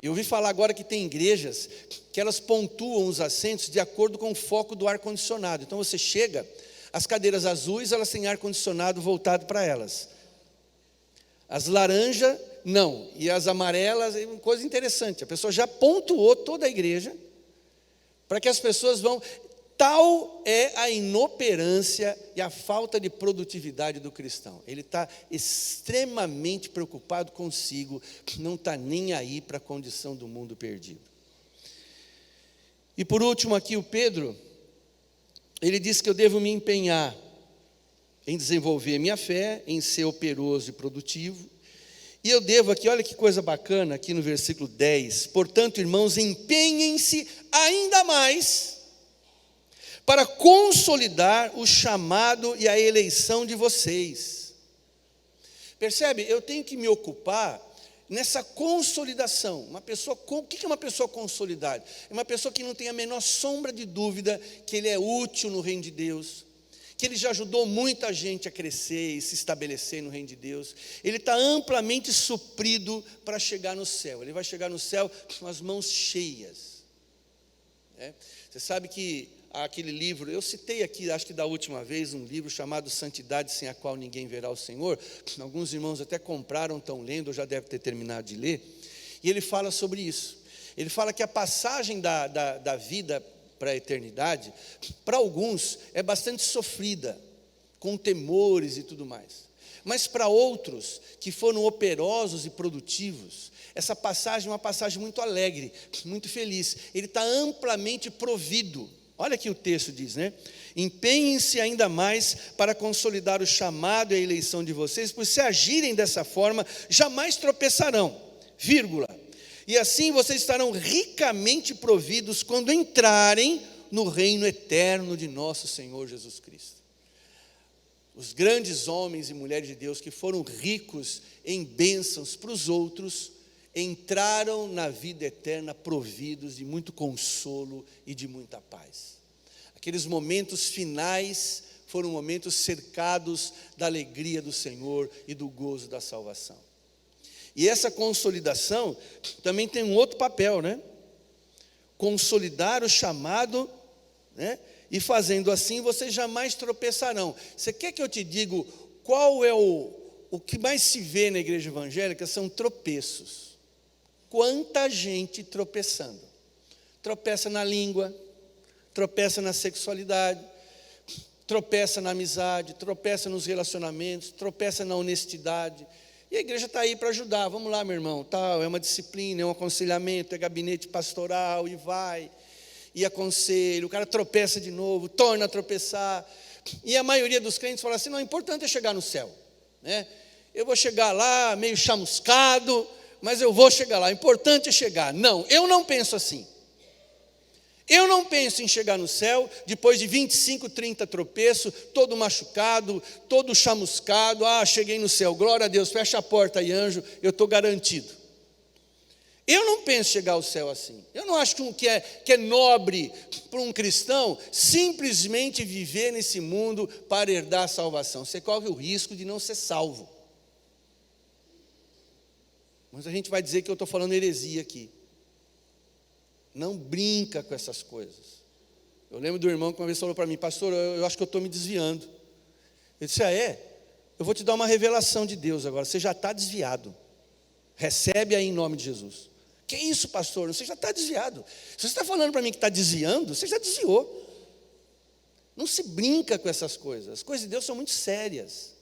Eu ouvi falar agora que tem igrejas que elas pontuam os assentos de acordo com o foco do ar-condicionado. Então você chega, as cadeiras azuis, elas têm ar-condicionado voltado para elas. As laranjas, não. E as amarelas, é uma coisa interessante. A pessoa já pontuou toda a igreja, para que as pessoas vão. Tal é a inoperância e a falta de produtividade do cristão. Ele está extremamente preocupado consigo, não está nem aí para a condição do mundo perdido. E por último aqui o Pedro, ele diz que eu devo me empenhar em desenvolver minha fé, em ser operoso e produtivo. E eu devo aqui, olha que coisa bacana, aqui no versículo 10. Portanto, irmãos, empenhem-se ainda mais para consolidar o chamado e a eleição de vocês. Percebe? Eu tenho que me ocupar nessa consolidação. O que é uma pessoa consolidada? É uma pessoa que não tem a menor sombra de dúvida que ele é útil no reino de Deus, que ele já ajudou muita gente a crescer e se estabelecer no reino de Deus. Ele está amplamente suprido para chegar no céu. Ele vai chegar no céu com as mãos cheias. Você sabe que aquele livro, eu citei aqui, acho que da última vez, um livro chamado Santidade Sem a Qual Ninguém Verá o Senhor. Alguns irmãos até compraram, estão lendo, ou já devem ter terminado de ler. E ele fala sobre isso. Ele fala que a passagem da vida para a eternidade, para alguns é bastante sofrida, com temores e tudo mais. Mas para outros que foram operosos e produtivos, essa passagem é uma passagem muito alegre, muito feliz. Ele está amplamente provido. Olha aqui o texto diz, né? Empenhem-se ainda mais para consolidar o chamado e a eleição de vocês, pois se agirem dessa forma, jamais tropeçarão, vírgula. E assim vocês estarão ricamente providos quando entrarem no reino eterno de nosso Senhor Jesus Cristo. Os grandes homens e mulheres de Deus que foram ricos em bênçãos para os outros, entraram na vida eterna providos de muito consolo e de muita paz. Aqueles momentos finais foram momentos cercados da alegria do Senhor e do gozo da salvação. E essa consolidação também tem um outro papel, né? Consolidar o chamado, né? E fazendo assim, vocês jamais tropeçarão. Você quer que eu te diga qual é o que mais se vê na igreja evangélica? São tropeços. Quanta gente tropeçando. Tropeça na língua, tropeça na sexualidade, tropeça na amizade, tropeça nos relacionamentos, tropeça na honestidade. E a igreja está aí para ajudar. Vamos lá, meu irmão, tal, é uma disciplina, é um aconselhamento, é gabinete pastoral, e vai, e aconselha. O cara tropeça de novo, torna a tropeçar. E a maioria dos crentes fala assim, não, o importante é chegar no céu, né? Eu vou chegar lá meio chamuscado, mas eu vou chegar lá, o importante é chegar. Não, eu não penso assim. Eu não penso em chegar no céu depois de 25, 30 tropeços, todo machucado, todo chamuscado. Cheguei no céu, glória a Deus, fecha a porta aí, anjo, eu estou garantido. Eu não penso em chegar ao céu assim. Eu não acho que é nobre para um cristão simplesmente viver nesse mundo para herdar a salvação. Você corre o risco de não ser salvo. Mas a gente vai dizer que eu estou falando heresia aqui. Não brinca com essas coisas. Eu lembro do irmão que uma vez falou para mim, pastor, eu acho que eu estou me desviando. Eu disse, é? Eu vou te dar uma revelação de Deus agora, você já está desviado. Recebe aí em nome de Jesus. Que isso, pastor? Você já está desviado. Se você está falando para mim que está desviando, você já desviou. Não se brinca com essas coisas. As coisas de Deus são muito sérias.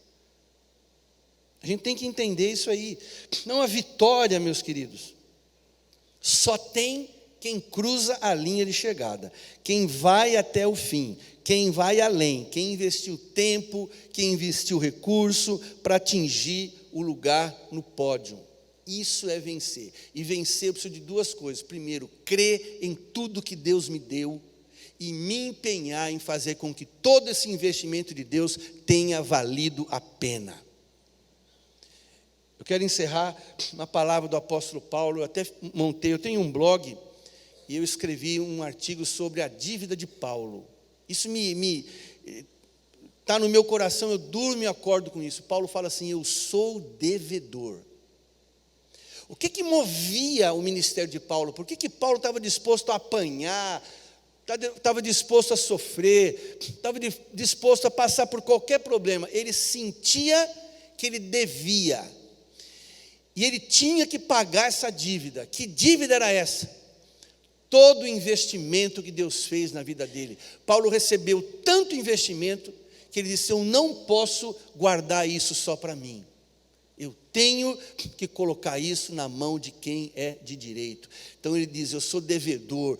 A gente tem que entender isso aí. Não, a vitória, meus queridos, só tem quem cruza a linha de chegada, quem vai até o fim, quem vai além, quem investiu tempo, quem investiu recurso para atingir o lugar no pódio. Isso é vencer. E vencer eu preciso de duas coisas. Primeiro, crer em tudo que Deus me deu e me empenhar em fazer com que todo esse investimento de Deus tenha valido a pena. Eu quero encerrar na palavra do apóstolo Paulo. Eu até montei, eu tenho um blog e eu escrevi um artigo sobre a dívida de Paulo. Isso está no meu coração, eu durmo e acordo com isso. Paulo fala assim: eu sou devedor. O que movia o ministério de Paulo? Por que Paulo estava disposto a apanhar, estava disposto a sofrer, estava disposto a passar por qualquer problema? Ele sentia que ele devia, e ele tinha que pagar essa dívida. Que dívida era essa? Todo o investimento que Deus fez na vida dele. Paulo recebeu tanto investimento que ele disse: eu não posso guardar isso só para mim. Eu tenho que colocar isso na mão de quem é de direito. Então ele diz: eu sou devedor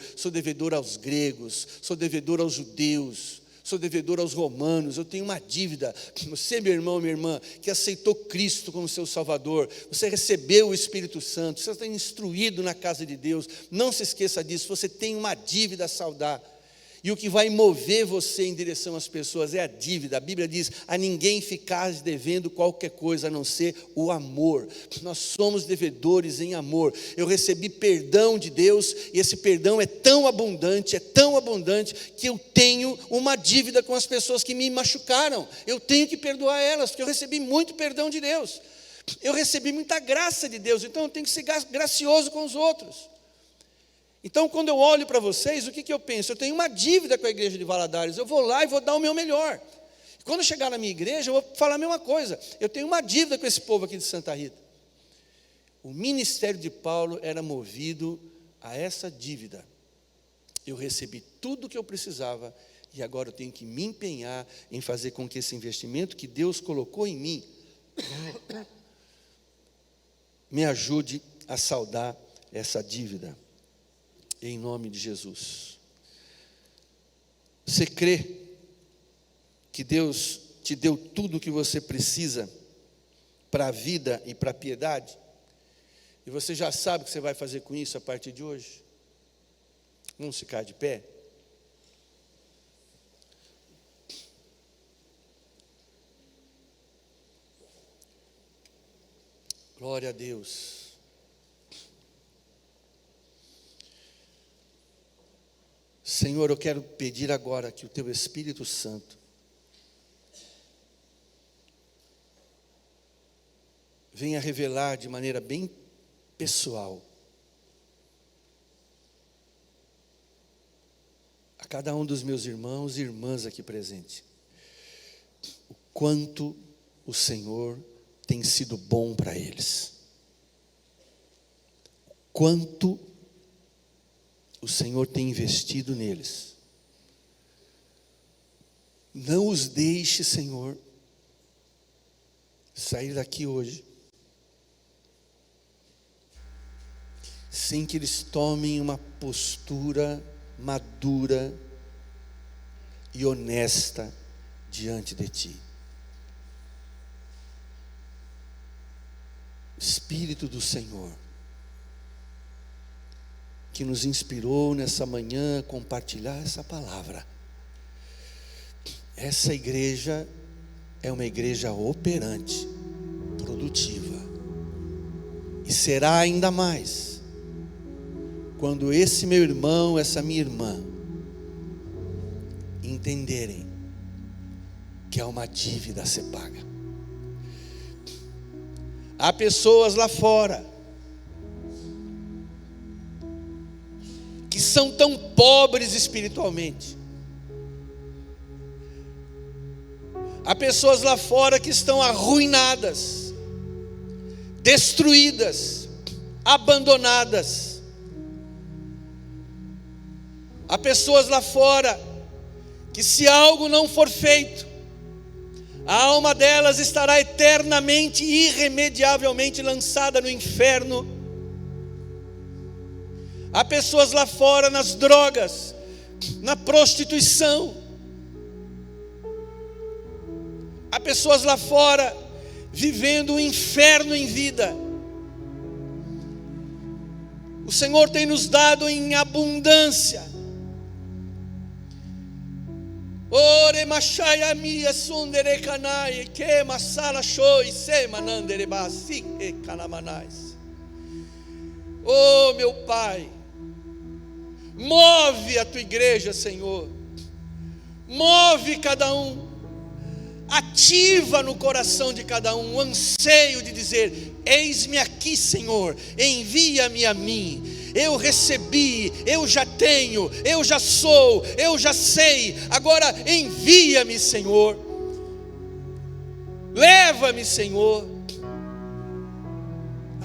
aos gregos, sou devedor aos judeus, sou devedor aos romanos, eu tenho uma dívida. Você, meu irmão, minha irmã, que aceitou Cristo como seu Salvador, você recebeu o Espírito Santo, você está instruído na casa de Deus, não se esqueça disso, você tem uma dívida a saldar. E o que vai mover você em direção às pessoas é a dívida. A Bíblia diz: a ninguém ficares devendo qualquer coisa a não ser o amor. Nós somos devedores em amor. Eu recebi perdão de Deus, e esse perdão é tão abundante, que eu tenho uma dívida com as pessoas que me machucaram. Eu tenho que perdoar elas, porque eu recebi muito perdão de Deus. Eu recebi muita graça de Deus, então eu tenho que ser gracioso com os outros. Então, quando eu olho para vocês, o que eu penso? Eu tenho uma dívida com a igreja de Valadares, eu vou lá e vou dar o meu melhor. Quando eu chegar na minha igreja, eu vou falar a mesma coisa. Eu tenho uma dívida com esse povo aqui de Santa Rita. O ministério de Paulo era movido a essa dívida. Eu recebi tudo o que eu precisava, e agora eu tenho que me empenhar em fazer com que esse investimento que Deus colocou em mim me ajude a saldar essa dívida. Em nome de Jesus. Você crê que Deus te deu tudo o que você precisa para a vida e para a piedade? E você já sabe o que você vai fazer com isso a partir de hoje? Vamos ficar de pé? Glória a Deus. Senhor, eu quero pedir agora que o Teu Espírito Santo venha revelar de maneira bem pessoal a cada um dos meus irmãos e irmãs aqui presentes o quanto o Senhor tem sido bom para eles, o quanto o Senhor tem investido neles. Não os deixe, Senhor, sair daqui hoje sem que eles tomem uma postura madura e honesta diante de Ti. Espírito do Senhor, que nos inspirou nessa manhã a compartilhar essa palavra. Essa igreja é uma igreja operante, produtiva, e será ainda mais quando esse meu irmão, essa minha irmã entenderem que é uma dívida a ser paga. Há pessoas lá fora que são tão pobres espiritualmente. Há pessoas lá fora que estão arruinadas, destruídas, abandonadas. Há pessoas lá fora que se algo não for feito, a alma delas estará eternamente, irremediavelmente lançada no inferno. Há pessoas lá fora nas drogas, na prostituição. Há pessoas lá fora vivendo um inferno em vida. O Senhor tem nos dado em abundância. Ore machaya mia sundere kanai que masala shoi se manandere basi e kanamanais. Oh, meu Pai, move a tua igreja, Senhor. Move cada um. Ativa no coração de cada um o anseio de dizer: eis-me aqui, Senhor, envia-me a mim. Eu recebi, eu já tenho, eu já sou, eu já sei. Agora envia-me, Senhor. Leva-me, Senhor.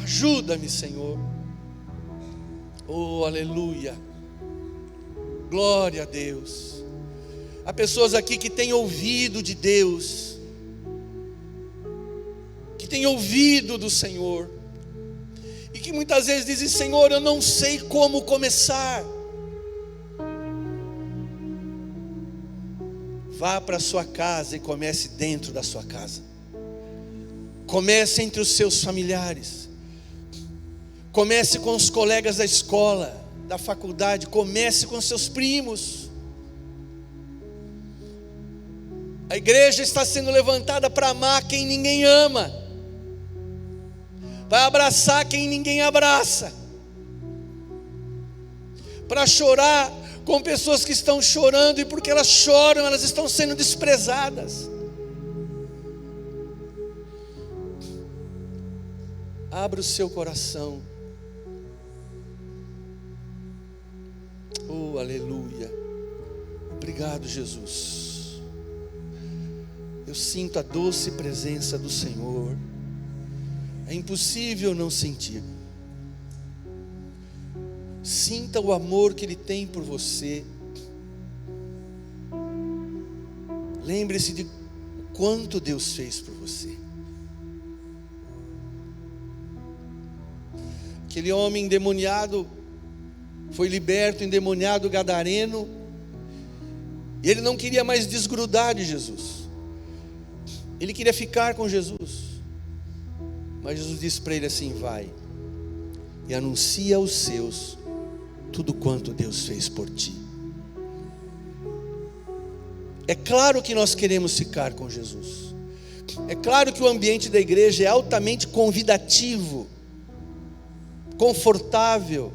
Ajuda-me, Senhor. Oh, aleluia. Glória a Deus. Há pessoas aqui que têm ouvido de Deus, que têm ouvido do Senhor, e que muitas vezes dizem: Senhor, eu não sei como começar. Vá para a sua casa e comece dentro da sua casa. Comece entre os seus familiares. Comece com os colegas da escola, da faculdade. Comece com seus primos. A igreja está sendo levantada para amar quem ninguém ama, para abraçar quem ninguém abraça, para chorar com pessoas que estão chorando, e porque elas choram, elas estão sendo desprezadas. Abra o seu coração. Oh, aleluia. Obrigado, Jesus. Eu sinto a doce presença do Senhor. É impossível não sentir. Sinta o amor que Ele tem por você. Lembre-se de quanto Deus fez por você. Aquele homem endemoniado foi liberto, endemoniado gadareno, e ele não queria mais desgrudar de Jesus. Ele queria ficar com Jesus. Mas Jesus disse para ele assim: vai e anuncia aos seus tudo quanto Deus fez por ti. É claro que nós queremos ficar com Jesus. É claro que o ambiente da igreja é altamente convidativo, confortável.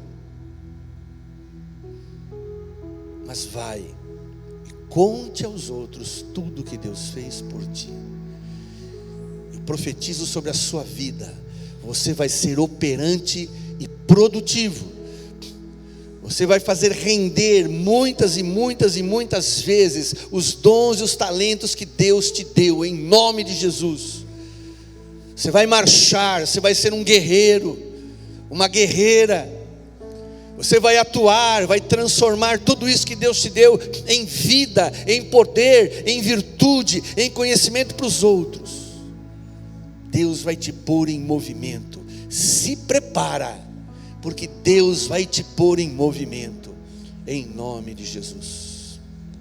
Mas vai e conte aos outros tudo que Deus fez por ti. Profetizo sobre a sua vida: você vai ser operante e produtivo. Você vai fazer render muitas e muitas e muitas vezes os dons e os talentos que Deus te deu, em nome de Jesus. Você vai marchar, você vai ser um guerreiro, uma guerreira. Você vai atuar, vai transformar tudo isso que Deus te deu em vida, em poder, em virtude, em conhecimento para os outros. Deus vai te pôr em movimento. Se prepara, porque Deus vai te pôr em movimento, em nome de Jesus.